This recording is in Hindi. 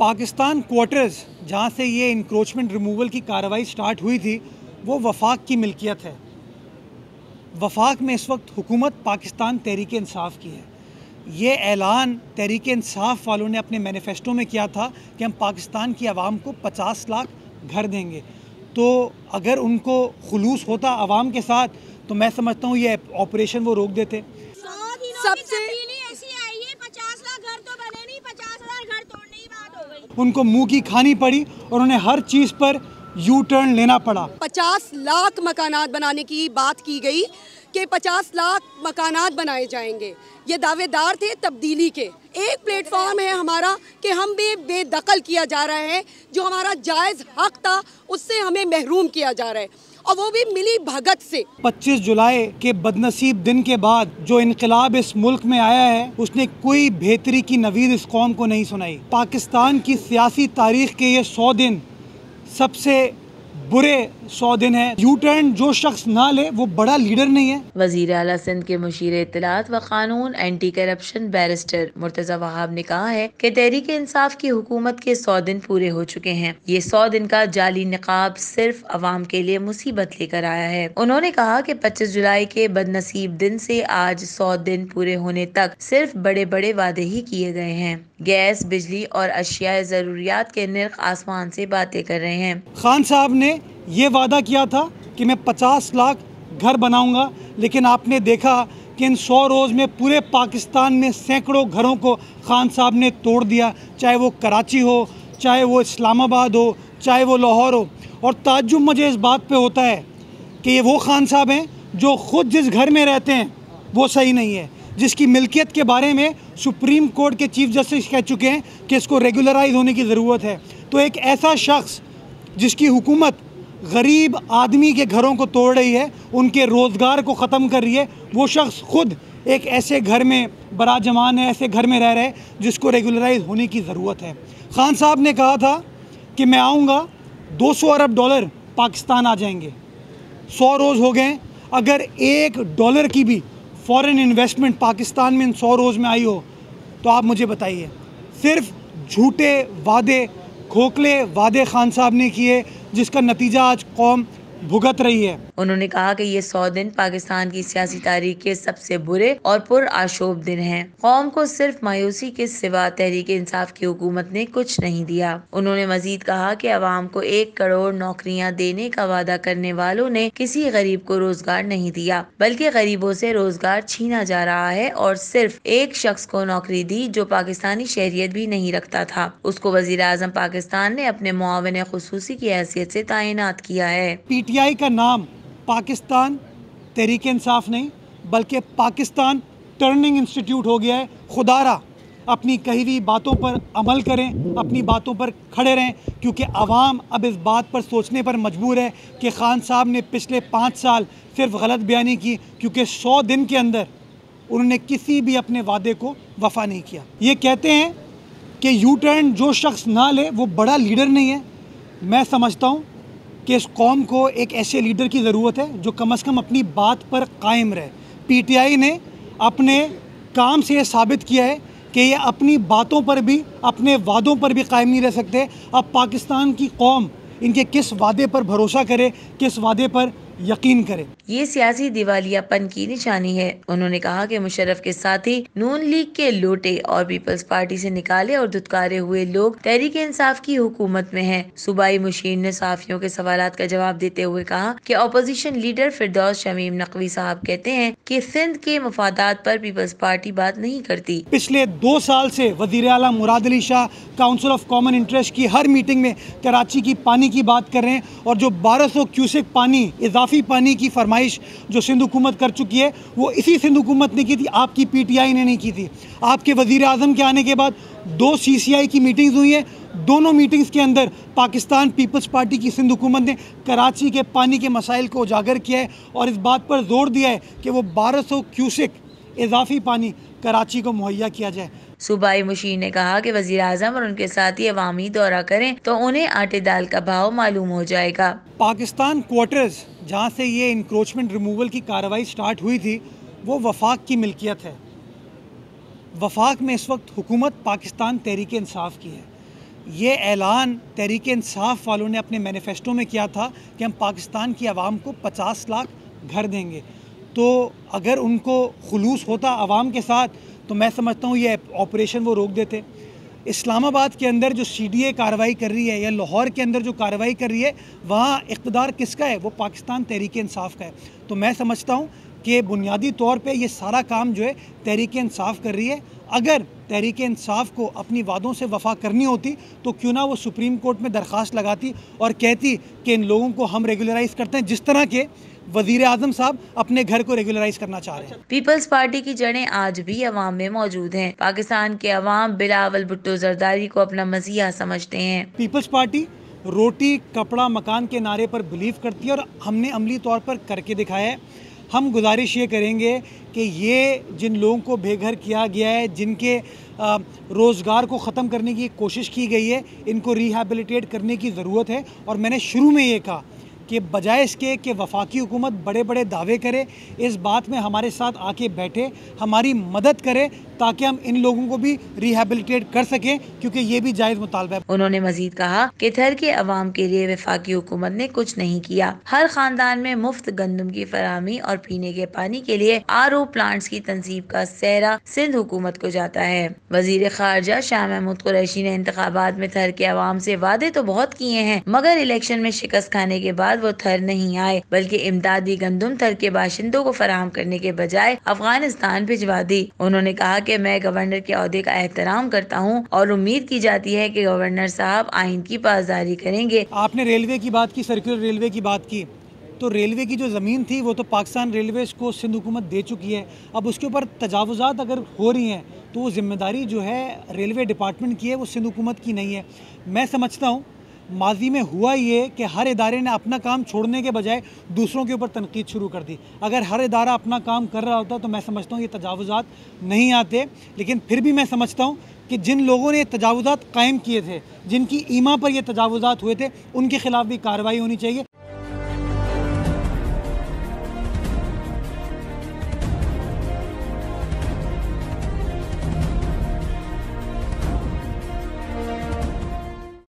पाकिस्तान क्वार्टर्स जहाँ से ये इंक्रोचमेंट रिमूवल की कार्रवाई स्टार्ट हुई थी वो वफाक की मिल्कियत है। वफाक में इस वक्त हुकूमत पाकिस्तान तहरीक इंसाफ की है। ये ऐलान तहरीक इंसाफ वालों ने अपने मैनिफेस्टो में किया था कि हम पाकिस्तान की आवाम को 50 लाख घर देंगे। तो अगर उनको खुलूस होता आवाम के साथ तो मैं समझता हूँ ये ऑपरेशन वो रोक देते। सबसे ऐसी आई है 50 लाख घर तो बने नहीं, 50,000 घर तोड़ने की बात हो गई। उनको मुंह की खानी पड़ी और उन्हें हर चीज़ पर यू टर्न लेना पड़ा। 50 लाख मकानात बनाने की बात की गई कि 50 लाख मकानात बनाए जाएंगे। ये दावेदार थे तब्दीली के। एक प्लेटफॉर्म है हमारा कि हम भी बेदखल किया जा रहा है, जो हमारा जायज़ हक था उससे हमें महरूम किया जा रहा है, और वो भी मिली भगत से। 25 जुलाई के बदनसीब दिन के बाद जो इनकलाब इस मुल्क में आया है उसने कोई बेहतरी की नवीद इस कौम को नहीं सुनाई। पाकिस्तान की सियासी तारीख के ये 100 दिन सबसे बुरे 100 दिन है। यू टर्न जो शख्स ना ले वो बड़ा लीडर नहीं है। वज़ीर आला सिंध के मुशीर इत्तलात व कानून anti corruption barrister Murtaza Wahab ने कहा है कि तहरीक इंसाफ की हुकूमत के 100 दिन पूरे हो चुके हैं। ये 100 दिन का जाली निकाब सिर्फ अवाम के लिए मुसीबत लेकर आया है। उन्होंने कहा कि 25 जुलाई के बदनसीब दिन से आज 100 दिन पूरे होने तक सिर्फ बड़े बड़े वादे ही किए गए हैं। गैस, बिजली और अशिया ज़रूरियात के निर्ख आसमान से बातें कर रहे हैं। खान साहब ने ये वादा किया था कि मैं 50 लाख घर बनाऊंगा, लेकिन आपने देखा कि इन 100 रोज़ में पूरे पाकिस्तान में सैकड़ों घरों को खान साहब ने तोड़ दिया, चाहे वो कराची हो, चाहे वो इस्लामाबाद हो, चाहे वो लाहौर हो। और ताज्जुब मुझे इस बात पे होता है कि ये वो खान साहब हैं जो ख़ुद जिस घर में रहते हैं वो सही नहीं है, जिसकी मिल्कियत के बारे में सुप्रीम कोर्ट के चीफ जस्टिस कह चुके हैं कि इसको रेगुलराइज होने की ज़रूरत है। तो एक ऐसा शख्स जिसकी हुकूमत गरीब आदमी के घरों को तोड़ रही है, उनके रोज़गार को ख़त्म कर रही है, वो शख्स खुद एक ऐसे घर में बराजमान है, ऐसे घर में रह रहे हैं जिसको रेगुलराइज होने की ज़रूरत है। खान साहब ने कहा था कि मैं आऊँगा, 200 अरब डॉलर पाकिस्तान आ जाएंगे। 100 रोज़ हो गए, अगर $1 की भी फॉरेन इन्वेस्टमेंट पाकिस्तान में इन 100 रोज़ में आई हो तो आप मुझे बताइए। सिर्फ झूठे वादे, खोखले वादे खान साहब ने किए, जिसका नतीजा आज कौम भुगत रही है। उन्होंने कहा कि ये 100 दिन पाकिस्तान की सियासी तारीख के सबसे बुरे और पुरआशोब दिन हैं। कौम को सिर्फ मायूसी के सिवा तहरीक इंसाफ की हुकूमत ने कुछ नहीं दिया। उन्होंने मजीद कहा कि अवाम को 1 करोड़ नौकरियां देने का वादा करने वालों ने किसी गरीब को रोजगार नहीं दिया, बल्कि गरीबों से रोजगार छीना जा रहा है, और सिर्फ एक शख्स को नौकरी दी जो पाकिस्तानी शहरियत भी नहीं रखता था। उसको वजीर आजम पाकिस्तान ने अपने मुआविन खुसूसी की हैसियत से तैनात किया है। PTI का नाम पाकिस्तान तहरीक इंसाफ नहीं बल्कि पाकिस्तान टर्निंग इंस्टीट्यूट हो गया है। खुदारा अपनी कही हुई बातों पर अमल करें, अपनी बातों पर खड़े रहें, क्योंकि आवाम अब इस बात पर सोचने पर मजबूर है कि खान साहब ने पिछले 5 साल सिर्फ गलत बयानी की, क्योंकि 100 दिन के अंदर उन्होंने किसी भी अपने वादे को वफा नहीं किया। ये कहते हैं कि यू टर्न जो शख्स ना ले वो बड़ा लीडर नहीं है। मैं समझता हूँ कि इस कौम को एक ऐसे लीडर की ज़रूरत है जो कम से कम अपनी बात पर कायम रहे। PTI ने अपने काम से ये साबित किया है कि ये अपनी बातों पर भी, अपने वादों पर भी कायम नहीं रह सकते। अब पाकिस्तान की कौम इनके किस वादे पर भरोसा करे, किस वादे पर यकीन करे। ये सियासी दिवालियापन की निशानी है। उन्होंने कहा कि मुशर्रफ के साथी नून लीग के लोटे और पीपल्स पार्टी से निकाले और धुतकारे हुए लोग तहरीक इंसाफ की हुकूमत में हैं। सूबाई मुशीर ने सहाफियों के सवालात का जवाब देते हुए कहा कि अपोजिशन लीडर फिरदौस शमीम नकवी साहब कहते हैं कि सिंध के मफादात पर पीपल्स पार्टी बात नहीं करती। पिछले 2 साल से वजीर आला Murad Ali Shah council of common interest की हर मीटिंग में कराची की पानी की बात कर रहे हैं, और जो 1200 क्यूसेक पानी, इजाफी पानी की फरमाइश जो सिंध हुकूमत कर चुकी है वो इसी सिंध हुकूमत ने की थी, आपकी PTI ने नहीं की थी। आपके वजीर आजम के आने के बाद 2 CCI की मीटिंग्स हुई हैं, दोनों मीटिंग्स के अंदर पाकिस्तान पीपल्स पार्टी की सिंध हुकूमत ने कराची के पानी के मसाइल को उजागर किया है और इस बात पर जोर दिया है कि वो 1200 क्यूसेक इजाफी पानी कराची को मुहैया किया जाए। सूबाई मुशीर ने कहा कि वजीर आजम और उनके साथी अवामी दौरा करें तो उन्हें आटे दाल का भाव मालूम हो जाएगा। पाकिस्तान क्वार्टर्स जहाँ से ये इंक्रोचमेंट रिमूवल की कार्रवाई स्टार्ट हुई थी वो वफाक की मिल्कियत है। वफाक में इस वक्त हुकूमत पाकिस्तान तहरीक इंसाफ की है। ये ऐलान तहरीक इंसाफ वालों ने अपने मैनिफेस्टो में किया था कि हम पाकिस्तान की आवाम को 50 लाख घर देंगे। तो अगर उनको खुलूस होता आवाम के साथ तो मैं समझता हूँ ये ऑपरेशन वो रोक देते। इस्लामाबाद के अंदर जो CDA कार्रवाई कर रही है या लाहौर के अंदर जो कार्रवाई कर रही है, वहाँ इक़्तिदार किसका है? वो पाकिस्तान तहरीक इंसाफ का है। तो मैं समझता हूँ कि बुनियादी तौर पे ये सारा काम जो है तहरीक इंसाफ कर रही है। अगर तहरीक इंसाफ को अपनी वादों से वफा करनी होती तो क्यों ना वो सुप्रीम कोर्ट में दरख्वास्त लगाती और कहती कि इन लोगों को हम रेगुलराइज़ करते हैं, जिस तरह के वज़ीर आज़म साहब अपने घर को रेगुलराइज करना चाह रहे हैं। पीपल्स पार्टी की जड़ें आज भी अवाम में मौजूद हैं। पाकिस्तान के अवाम बिलावल भुट्टो जरदारी को अपना मसीहा समझते हैं। पीपल्स पार्टी रोटी कपड़ा मकान के नारे पर बिलीव करती है और हमने अमली तौर पर करके दिखाया है। हम गुजारिश ये करेंगे कि ये जिन लोगों को बेघर किया गया है, जिनके रोज़गार को ख़त्म करने की कोशिश की गई है, इनको रिहैबिलिटेट करने की ज़रूरत है। और मैंने शुरू में ये कहा कि बजाय इसके कि वफाकी हुकूमत बड़े बड़े दावे करे, इस बात में हमारे साथ आके बैठे, हमारी मदद करे ताकि हम इन लोगों को भी रिहैबिलिटेट कर सकें, क्योंकि ये भी जायज़ मुतालबा है। उन्होंने मजीद कहा कि थर के अवाम के लिए वफाकी हुकूमत ने कुछ नहीं किया। हर खानदान में मुफ्त गंदम की फराहमी और पीने के पानी के लिए RO प्लांट्स की तंसीब का सेहरा सिंध हुकूमत को जाता है। वजीर खारजा शाह महमूद कुरैशी ने इंतखाबात में थर के अवाम से वादे तो बहुत किए हैं, मगर इलेक्शन में शिकस्त खाने के बाद वो थर नहीं आए, बल्कि इमदादी गंदम थर के बाशिंदों को फराहम करने के बजाय अफगानिस्तान भिजवा दी। उन्होंने कहा कि मैं गवर्नर के ओहदे का एहतराम करता हूं और उम्मीद की जाती है कि गवर्नर साहब आइन की पासदारी करेंगे। आपने रेलवे की बात की, सर्कुलर रेलवे की बात की, तो रेलवे की जो ज़मीन थी वो तो पाकिस्तान रेलवेज़ को सिंध हुकूमत दे चुकी है। अब उसके ऊपर तजावुज़ात अगर हो रही हैं तो वो ज़िम्मेदारी जो है रेलवे डिपार्टमेंट की है, वो सिंध हुकूमत की नहीं है। मैं समझता हूँ माजी में हुआ ये कि हर इदारे ने अपना काम छोड़ने के बजाय दूसरों के ऊपर तनकीद शुरू कर दी। अगर हर इदारा अपना काम कर रहा होता तो मैं समझता हूँ ये तजावुज़ात नहीं आते। लेकिन फिर भी मैं समझता हूँ कि जिन लोगों ने तजावुज़ात कायम किए थे, जिनकी ईमा पर ये तजावुज़ात हुए थे, उनके ख़िलाफ़ भी कार्रवाई होनी चाहिए।